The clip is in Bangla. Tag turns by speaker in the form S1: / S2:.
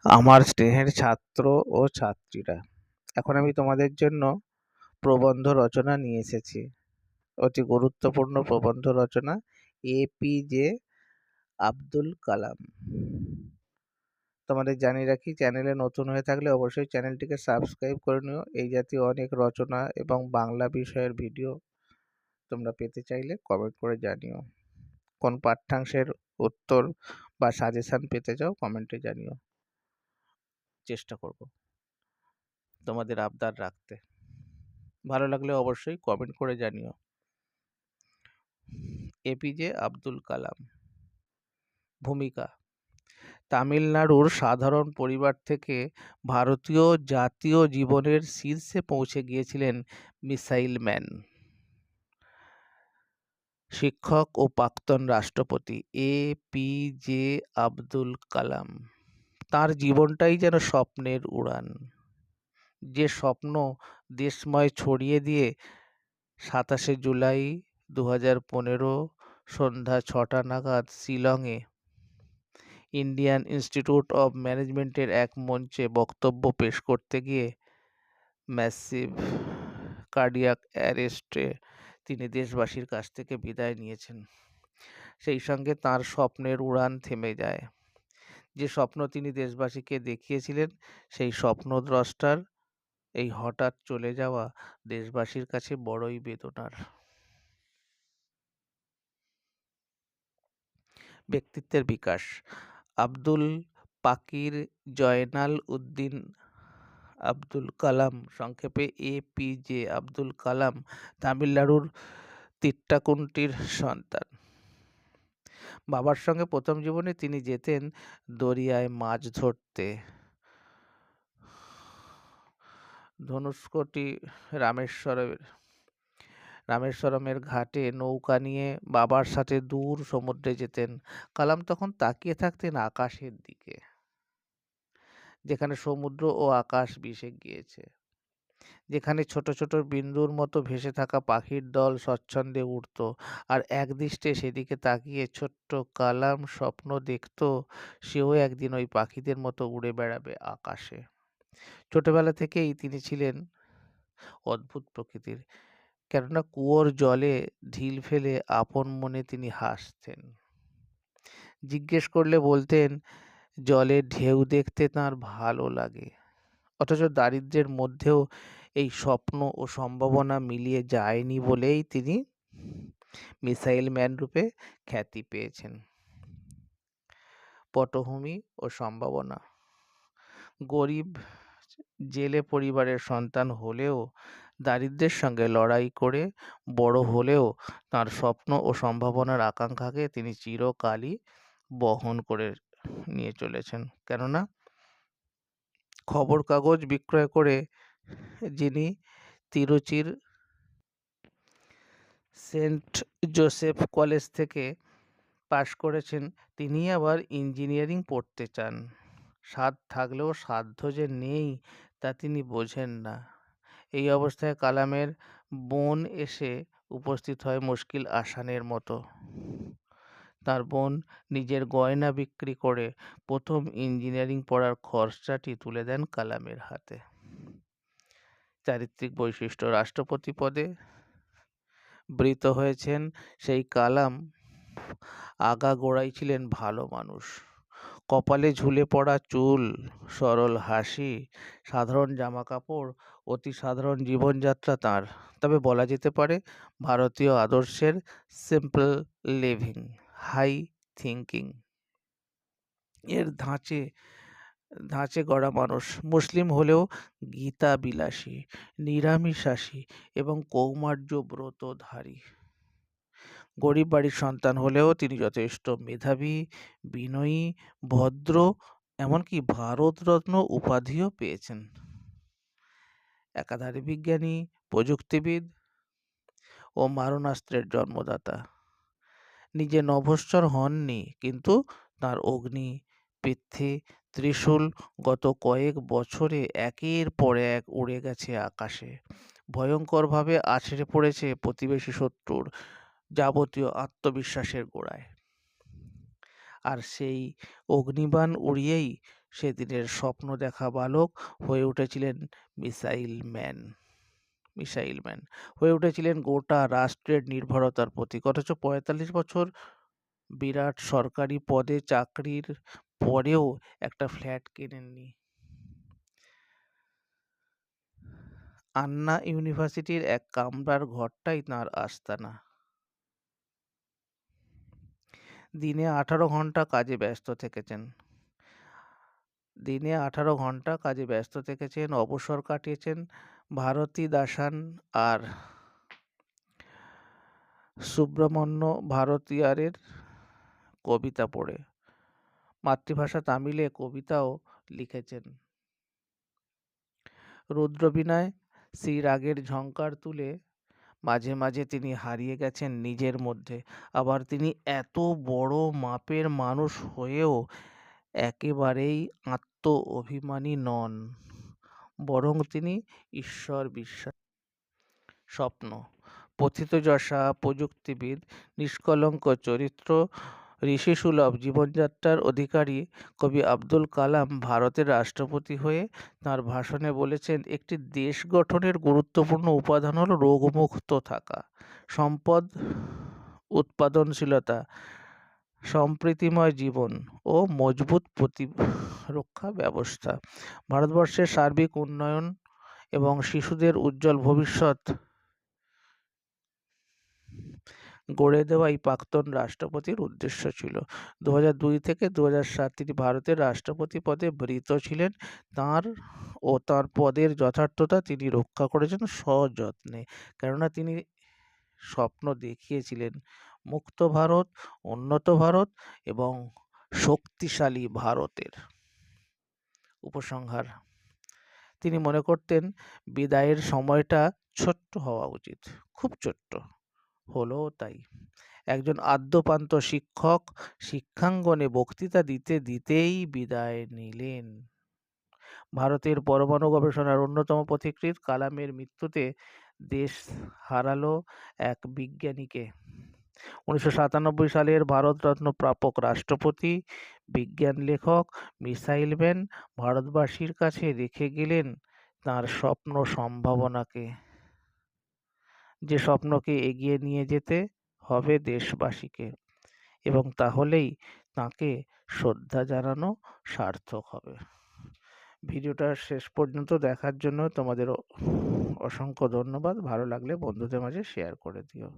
S1: আমার স্নেহের ছাত্র ও ছাত্রীরা, এখন আমি তোমাদের জন্য প্রবন্ধ রচনা নিয়ে এসেছি। অতি গুরুত্বপূর্ণ প্রবন্ধ রচনা, এপিজে আব্দুল কালাম। তোমাদের জানিয়ে রাখি, চ্যানেলে নতুন হয়ে থাকলে অবশ্যই চ্যানেলটিকে সাবস্ক্রাইব করে নিও। এই জাতীয় অনেক রচনা এবং বাংলা বিষয়ের ভিডিও তোমরা পেতে চাইলে কমেন্ট করে জানিও। কোন পাঠ্যাংশের উত্তর বা সাজেশন পেতে চাও কমেন্টে জানিও। চেষ্টা করব তোমাদের আবদার রাখতে। ভালো লাগলে অবশ্যই কমেন্ট করে জানিও। এপিজে আব্দুল কালাম। ভূমিকা: তামিলনাড়ুর সাধারণ পরিবার থেকে ভারতীয় জাতীয় জীবনের শীর্ষে পৌঁছে গিয়েছিলেন মিসাইল ম্যান। শিক্ষক ও প্রাক্তন রাষ্ট্রপতি এপিজে আব্দুল কালাম। তার জীবনটাই যেন স্বপ্নের উড়ান। যে স্বপ্ন দেশময় ছড়িয়ে দিয়ে 27শে জুলাই 2015 সন্ধ্যা 6টা নাগাদ শিলংয়ে ইন্ডিয়ান ইনস্টিটিউট অব ম্যানেজমেন্টের এক মঞ্চে বক্তব্য পেশ করতে গিয়ে ম্যাসিভ কার্ডিয়াক অ্যারেস্টে তিনি দেশবাসীর কাছ থেকে বিদায় নিয়েছেন। সেই সঙ্গে তার স্বপ্নের উড়ান থেমে যায়। যে স্বপ্ন তিনি দেশবাসীকে দেখিয়েছিলেন, সেই স্বপ্নদ্রষ্টার এই হঠাৎ চলে যাওয়া দেশবাসীর কাছে বড়ই বেদনার। ব্যক্তিত্বের বিকাশ: আব্দুল পাকির জয়নাল উদ্দিন আব্দুল কালাম, সংক্ষেপে এপিজে আব্দুল কালাম, তামিলনাড়ুর তিট্টাকুন্টির সন্তান। বাবার সঙ্গে প্রথম জীবনে তিনি যেতেন দরিয়ায় মাছ ধরতে। ধনুষ্কটি রামেশ্বরমের ঘাটে নৌকা নিয়ে বাবার সাথে দূর সমুদ্রে যেতেন। কালাম তখন তাকিয়ে থাকতেন আকাশের দিকে, যেখানে সমুদ্র ও আকাশ মিশে গিয়েছে, যেখানে ছোট ছোট বিন্দুর মতো ভেসে থাকা পাখির দল স্বচ্ছন্দে উড়ত। আর একদৃষ্টে সেদিকে তাকিয়ে ছোট্ট কালাম স্বপ্ন দেখত সেও একদিন ওই পাখিদের মতো উড়ে বেড়াবে আকাশে। ছোটবেলা থেকেই তিনি ছিলেন অদ্ভুত প্রকৃতির, কেননা কুয়োর জলে ঢিল ফেলে আপন মনে তিনি হাসতেন। জিজ্ঞেস করলে বলতেন জলের ঢেউ দেখতে তাঁর ভালো লাগে। অথচ দারিদ্র্যের মধ্যেও এই স্বপ্ন ও সম্ভাবনা মিলিয়ে যায়নি বলেই তিনি মিসাইল ম্যান রূপে খ্যাতি পেয়েছেন। পটভূমি ও সম্ভাবনা: গরিব জেলে পরিবারের সন্তান হলেও দারিদ্র্যের সঙ্গে লড়াই করে বড় হলেও তাঁর স্বপ্ন ও সম্ভাবনার আকাঙ্ক্ষাকে তিনি চিরকালই বহন করে নিয়ে চলেছেন। কেননা খবর কাগজ বিক্রয় করে যিনি তিরুচির সেন্ট জোসেফ কলেজ থেকে পাশ করেছেন, তিনি আবার ইঞ্জিনিয়ারিং পড়তে চান। সাধ থাকলেও সাধ্য যে নেই তা তিনি বোঝেন না। এই অবস্থায় কালামের বোন এসে উপস্থিত হয় মুশকিল আসানের মতো। তার বোন নিজের গয়না বিক্রি করে প্রথম ইঞ্জিনিয়ারিং পড়ার খরচাটি তুলে দেন কালামের হাতে। চারিত্রিক বৈশিষ্ট্য: রাষ্ট্রপতি পদে বৃত হয়েছেন সেই কালাম আগাগোড়াই ছিলেন ভালো মানুষ। কপালে ঝুলে পড়া চুল, সরল হাসি, সাধারণ জামাকাপড়, অতি সাধারণ জীবনযাত্রা তাঁর। তবে বলা যেতে পারে ভারতীয় আদর্শের সিম্পল লিভিং, হাই থিঙ্কিং এর ধাঁচে গড়া মানুষ। মুসলিম হলেও গীতা বিলাসী, নিরামিষাশী এবং কৌমার্য ব্রতধারী। গরিব বাড়ির সন্তান হলেও তিনি যথেষ্ট মেধাবী, বিনয়ী, ভদ্র, এমনকি ভারতরত্ন উপাধিও পেয়েছেন। একাধারে বিজ্ঞানী, প্রযুক্তিবিদ ও মারণাস্ত্রের জন্মদাতা। নিজে নভশ্চর হননি, কিন্তু তাঁর অগ্নি, পৃথ্বী, ত্রিশূল গত কয়েক বছরে একের পর এক উড়ে গেছে আকাশে, ভয়ঙ্করভাবে আছড়ে পড়েছে প্রতিবেশী শত্রুর যাবতীয় আত্মবিশ্বাসের গোড়ায়। আর সেই অগ্নিবাণ উড়িয়েই সেদিনের স্বপ্ন দেখা বালক হয়ে উঠেছিলেন মিসাইল ম্যান। মিসাইল ম্যান হয়ে উঠেছিলেন গোটা রাষ্ট্রের নির্ভরতার প্রতীক। অথচ ৪৫ বছর বিরাট সরকারি পদে চাকরির পরেও একটা ফ্ল্যাট কেনেননি। আন্না ইউনিভার্সিটির এক কামরার ঘরটাই তাঁর আস্তানা। দিনে ১৮ ঘন্টা কাজে ব্যস্ত থেকেছেন। অবসর কাটিয়েছেন ভারতীদাসন আর সুব্রমণ্য ভারতীয়ারের কবিতা পড়ে। মাতৃভাষা তামিলে কবিতাও লিখেছেন। রুদ্রবীণায় শ্রীরাগের ঝঙ্কার তুলে মাঝে মাঝে তিনি হারিয়ে গেছেন নিজের মধ্যে। আবার তিনি এত বড় মাপের মানুষ হয়েও একেবারেই আত্ম-অভিমানী নন, বরং তিনি ঈশ্বর বিশ্বাসী। স্বপ্ন, পথিতযশা, প্রযুক্তিবিদ, নিষ্কলঙ্ক চরিত্র, ঋষিসুলভ জীবনযাত্রার অধিকারী কবি আবুল কালাম ভারতের রাষ্ট্রপতি হয়ে তাঁর ভাষণে বলেছেন, একটি দেশ গঠনের গুরুত্বপূর্ণ উপাদান হল রোগমুক্ত থাকা, সম্পদ উৎপাদনশীলতা, সম্প্রীতিময় জীবন ও মজবুত প্রতিরক্ষা ব্যবস্থা। ভারতবর্ষের সার্বিক উন্নয়ন এবং শিশুদের উজ্জ্বল ভবিষ্যৎ গড়ে দেওয়াই প্রাক্তন রাষ্ট্রপতির উদ্দেশ্য ছিল। ২০০২ থেকে ২০০৭ তিনি ভারতের রাষ্ট্রপতি পদে বৃত ছিলেন। তাঁর পদের যথার্থতা তিনি রক্ষা করেছেন সযত্নে, কেননা তিনি স্বপ্ন দেখিয়েছিলেন মুক্ত ভারত, উন্নত ভারত এবং শক্তিশালী ভারতের। উপসংহার, তিনি মনে করতেন বিদায়ের সময়টা ছোট্ট হওয়া উচিত, খুব ছোট্ট, হলোও তাই। একজন আদ্যোপান্ত শিক্ষক শিক্ষাঙ্গনে বক্তৃতা দিতে দিতেই বিদায় নিলেন। ভারতের পরমাণু গবেষণার অন্যতম পথিকৃৎ কালামের মৃত্যুতে দেশ হারালো এক বিজ্ঞানীকে। ১৯৯৭ সালের ভারতরত্ন প্রাপক রাষ্ট্রপতি, বিজ্ঞান লেখক, মিসাইল ম্যান ভারতবাসীর কাছে রেখে গেলেন তাঁর স্বপ্ন সম্ভাবনাকে, যে স্বপ্নকে এগিয়ে নিয়ে যেতে হবে দেশবাসীকে, এবং তাহলেই তাঁকে শ্রদ্ধা জানানো সার্থক হবে। ভিডিওটা শেষ পর্যন্ত দেখার জন্য তোমাদের অসংখ্য ধন্যবাদ। ভালো লাগলে বন্ধুদের মাঝে শেয়ার করে দিও।